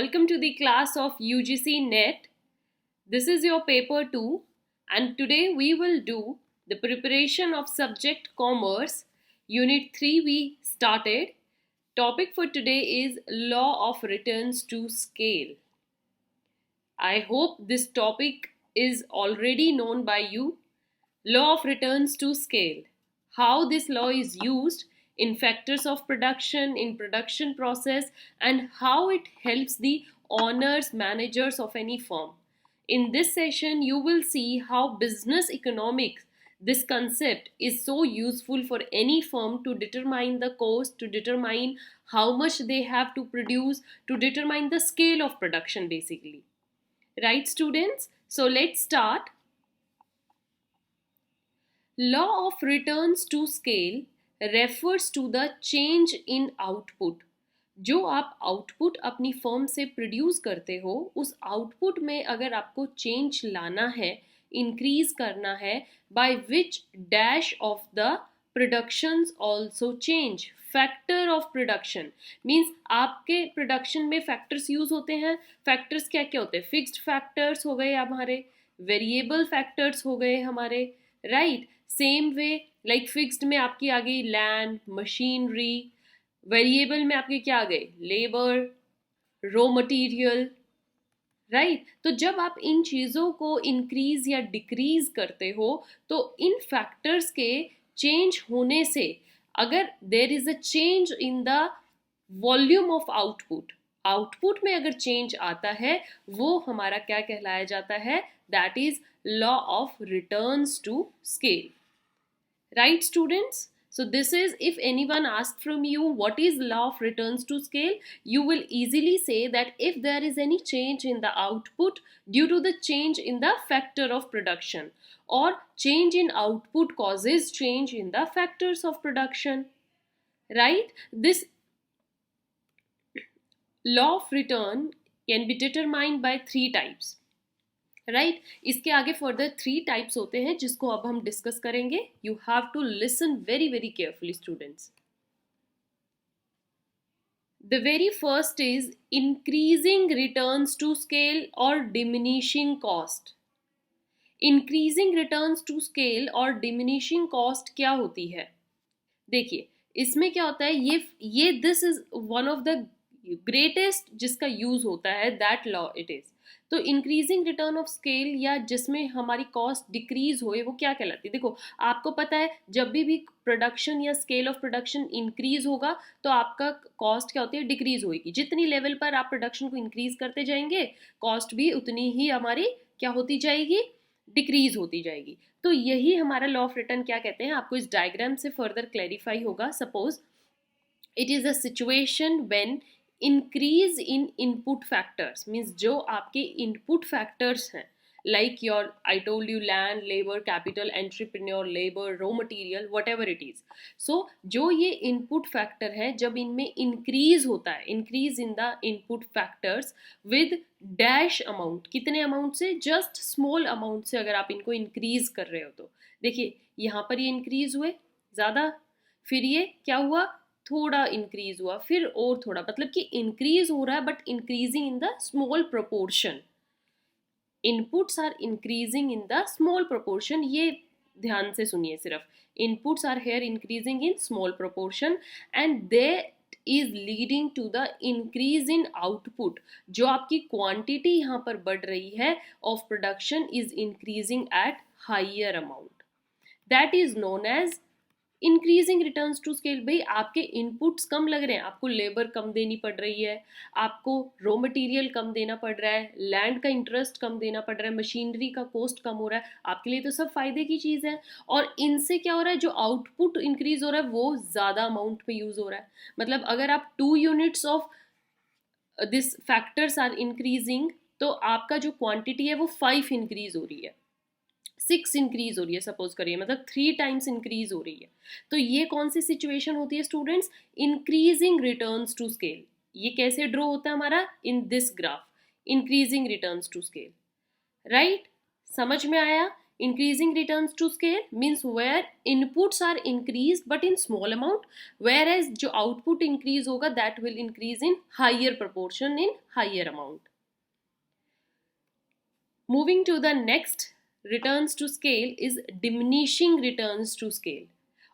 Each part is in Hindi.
Welcome to the class of UGC NET. This is your paper 2 and today we will do the preparation of subject commerce. Unit 3 we started. Topic for today is law of returns to scale. I hope this topic is already known by you. Law of returns to scale. How this law is used in factors of production, in production process, and how it helps the owners, managers of any firm. In this session, you will see how business economics, this concept is so useful for any firm to determine the cost, to determine how much they have to produce, to determine the scale of production basically. Right, students? So let's start. Law of returns to scale refers to the change in output. जो आप आउटपुट अपनी फर्म से प्रोड्यूस करते हो, उस आउटपुट में अगर आपको चेंज लाना है, इंक्रीज करना है, by which dash of the productions also change. Factor of production means आपके प्रोडक्शन में फैक्टर्स यूज होते हैं. फैक्टर्स क्या क्या होते हैं? फिक्स्ड फैक्टर्स हो गए हमारे, वेरिएबल फैक्टर्स हो गए हमारे, right. Same way like fixed में आपकी आ गई लैंड, मशीनरी. वेरिएबल में आपके क्या आ गए? Labour, raw material, right. तो जब आप इन चीज़ों को इंक्रीज या डिक्रीज करते हो तो इन फैक्टर्स के चेंज होने से अगर there is a change in the volume of output, output में अगर चेंज आता है वो हमारा क्या कहलाया जाता है? That is law of returns to scale. Right, students? So this is, if anyone asks from you what is law of returns to scale, you will easily say that if there is any change in the output due to the change in the factor of production, or change in output causes change in the factors of production, right? This law of return can be determined by three types. Right. इसके आगे फर्दर 3 टाइप्स होते हैं जिसको अब हम डिस्कस करेंगे. You have to listen very very carefully students. The very first is increasing returns to scale और diminishing cost. Increasing returns to scale और डिमिनिशिंग कॉस्ट क्या होती है? देखिए इसमें क्या होता है, ये this is one of the greatest जिसका यूज होता है, दैट लॉ इट इज. तो इंक्रीजिंग रिटर्न ऑफ स्केल या जिसमें हमारी कॉस्ट डिक्रीज होए वो क्या कहलाती है? देखो आपको पता है जब भी प्रोडक्शन या स्केल ऑफ प्रोडक्शन इंक्रीज होगा तो आपका कॉस्ट क्या होती है? डिक्रीज होगी. जितनी लेवल पर आप प्रोडक्शन को इंक्रीज करते जाएंगे कॉस्ट भी उतनी ही हमारी क्या होती जाएगी? डिक्रीज होती जाएगी. तो यही हमारा लॉ ऑफ रिटर्न क्या कहते हैं आपको इस डायग्राम से फर्दर क्लैरिफाई होगा. Suppose it is a situation when increase in input factors means जो आपके इनपुट फैक्टर्स हैं like your I told you land, labour, capital, entrepreneur, labour, raw material, whatever it is. So जो ये इनपुट फैक्टर है जब इनमें इंक्रीज होता है, increase in the input factors with dash amount, कितने अमाउंट से? जस्ट स्मॉल अमाउंट से अगर आप इनको इंक्रीज कर रहे हो तो देखिए यहाँ पर ये इंक्रीज हुए ज़्यादा, फिर ये क्या हुआ? थोड़ा इंक्रीज हुआ, फिर और थोड़ा, मतलब कि इंक्रीज हो रहा है but increasing in the small proportion. Inputs are increasing in the small proportion. ये ध्यान से सुनिए सिर्फ. Inputs are here increasing in small proportion and that is leading to the increase in output. जो आपकी क्वांटिटी यहाँ पर बढ़ रही है of production is increasing at higher amount. That is known as increasing returns to scale. भाई आपके इनपुट्स कम लग रहे हैं, आपको लेबर कम देनी पड़ रही है, आपको रॉ मटेरियल कम देना पड़ रहा है, लैंड का इंटरेस्ट कम देना पड़ रहा है, मशीनरी का कॉस्ट कम हो रहा है, आपके लिए तो सब फायदे की चीज़ है. और इनसे क्या हो रहा है? जो आउटपुट इंक्रीज हो रहा है वो ज़्यादा अमाउंट में यूज़ हो रहा है. मतलब अगर आप 2 units of this factors are increasing तो आपका जो क्वांटिटी है वो 5 इंक्रीज हो रही है, 6 इंक्रीज हो रही है सपोज करिए, मतलब 3 टाइम्स इंक्रीज हो रही है. तो ये कौन सी सिचुएशन होती है students? Increasing returns to scale. ये कैसे ड्रॉ होता है हमारा? In this graph, increasing returns to scale. Right, समझ में आया? Increasing returns to scale means where inputs are increased but in small amount, whereas जो output increase होगा that will increase in higher proportion in higher amount. Moving to the next returns to scale is diminishing returns to scale,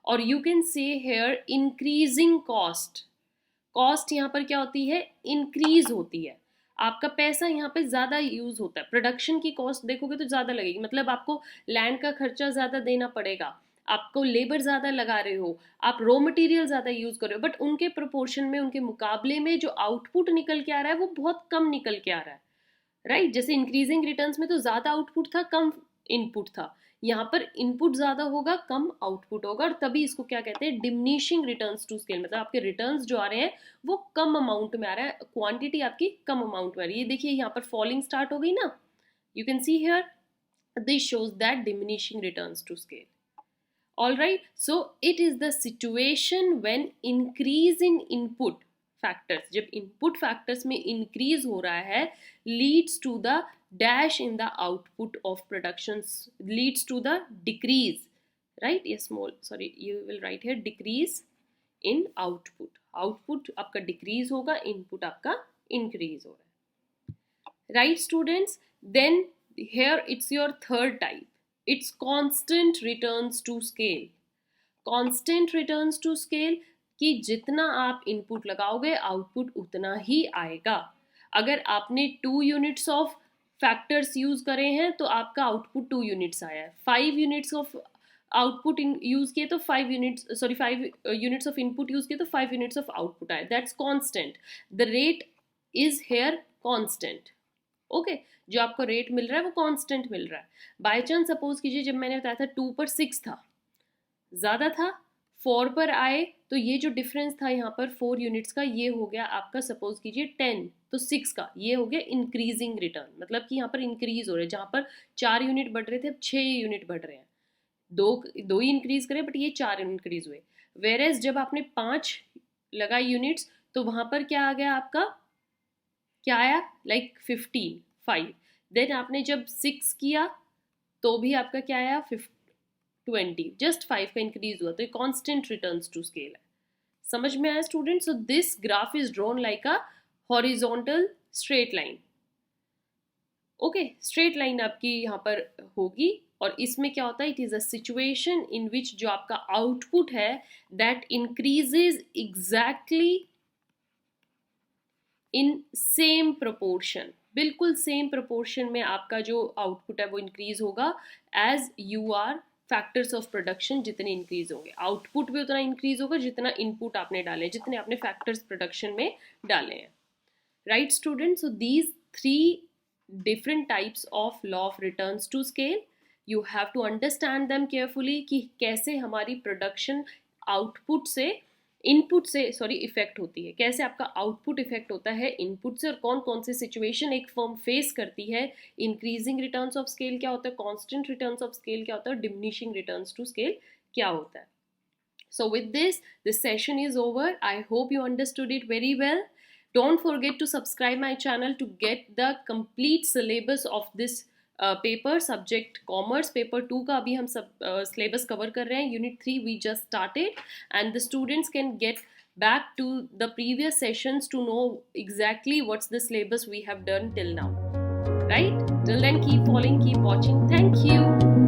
or you can say here increasing cost. Cost यहाँ पर क्या होती है, इंक्रीज होती है. आपका पैसा यहाँ पे ज़्यादा यूज़ होता है. प्रोडक्शन की कॉस्ट देखोगे तो ज़्यादा लगेगी, मतलब आपको लैंड का खर्चा ज़्यादा देना पड़ेगा, आपको लेबर ज़्यादा लगा रहे हो, आप रॉ मटेरियल ज़्यादा यूज़ कर रहे हो, बट उनके प्रोपोर्शन में, उनके मुकाबले में जो आउटपुट निकल के आ रहा है वो बहुत कम निकल के आ रहा है, राइट. जैसे इंक्रीजिंग रिटर्न्स में तो ज़्यादा आउटपुट था, कम इनपुट था. यहाँ पर इनपुट ज़्यादा होगा, कम आउटपुट होगा, और तभी इसको क्या कहते हैं, डिमिनिशिंग रिटर्न्स टू स्केल. मतलब आपके रिटर्न्स जो आ रहे हैं वो कम अमाउंट में आ रहा है, क्वांटिटी आपकी कम अमाउंट में आ रही है. ये देखिए यहाँ पर फॉलिंग स्टार्ट हो गई ना, you can see here, this shows that diminishing returns to scale. All right, so it is the situation when increase in input factors, जब input factors में increase हो रहा है, leads to the dash in the output of productions, leads to the decrease, right? Yes, small, sorry, you will write here decrease in output. Output आपका decrease होगा, input आपका increase हो रहा है, right students? Then here it's your third type. It's constant returns to scale. Constant returns to scale कि जितना आप इनपुट लगाओगे आउटपुट उतना ही आएगा. अगर आपने 2 यूनिट्स ऑफ फैक्टर्स यूज करे हैं तो आपका आउटपुट 2 यूनिट्स आया है. 5 यूनिट्स ऑफ आउटपुट यूज किए तो 5 यूनिट्स ऑफ इनपुट यूज किए तो 5 यूनिट्स ऑफ आउटपुट आए. That's constant. The rate is here constant. Okay, जो आपको रेट मिल रहा है वो कांस्टेंट मिल रहा है. बाय चांस सपोज कीजिए जब मैंने बताया था 2 पर 6 था, ज़्यादा था, 4 पर आए तो ये जो डिफरेंस था यहाँ पर 4 यूनिट्स का, ये हो गया आपका सपोज कीजिए 10 तो 6 का, ये हो गया इंक्रीजिंग रिटर्न. मतलब कि यहाँ पर इंक्रीज हो रहा है, जहाँ पर 4 यूनिट बढ़ रहे थे अब 6 यूनिट बढ़ रहे हैं. दो ही इंक्रीज करे बट ये 4 इंक्रीज हुए. वेरेज जब आपने 5 लगाई यूनिट्स तो वहाँ पर क्या आ गया आपका, क्या आया, लाइक 15, 5. देन आपने जब 6 किया तो भी आपका क्या आया, 20. जस्ट 5 का इंक्रीज हुआ, तो ये कांस्टेंट रिटर्न्स टू स्केल है. समझ में आया student? So this graph is drawn like a horizontal straight line. Okay, straight line आपकी यहाँ पर होगी, और इसमें क्या होता है, it is a situation in which जो आपका आउटपुट है that increases exactly in same proportion. बिल्कुल सेम प्रोपोर्शन में आपका जो आउटपुट है वो इंक्रीज होगा as your factors of production जितने इंक्रीज होंगे, आउटपुट भी उतना इंक्रीज होगा जितना इनपुट आपने डाले, जितने आपने फैक्टर्स प्रोडक्शन में डाले हैं. Right student? So these 3 different types of law of returns to scale. You have to understand them carefully कि कैसे हमारी प्रोडक्शन आउटपुट से इफेक्ट होती है, कैसे आपका आउटपुट इफेक्ट होता है इनपुट से, और कौन कौन से सिचुएशन एक फर्म फेस करती है. इंक्रीजिंग रिटर्न्स ऑफ स्केल क्या होता है, कांस्टेंट रिटर्न्स ऑफ स्केल क्या होता है, और डिमिनिशिंग रिटर्न्स टू स्केल क्या होता है. So with this session is over. I hope you understood it very well. Don't forget to subscribe my channel to get the complete syllabus of this paper, subject commerce. Paper 2 का अभी हम सब syllabus cover कर रहे हैं. Unit 3 we just started, and the students can get back to the previous sessions to know exactly what's the syllabus we have done till now. Right? Till then, keep following, keep watching. Thank you.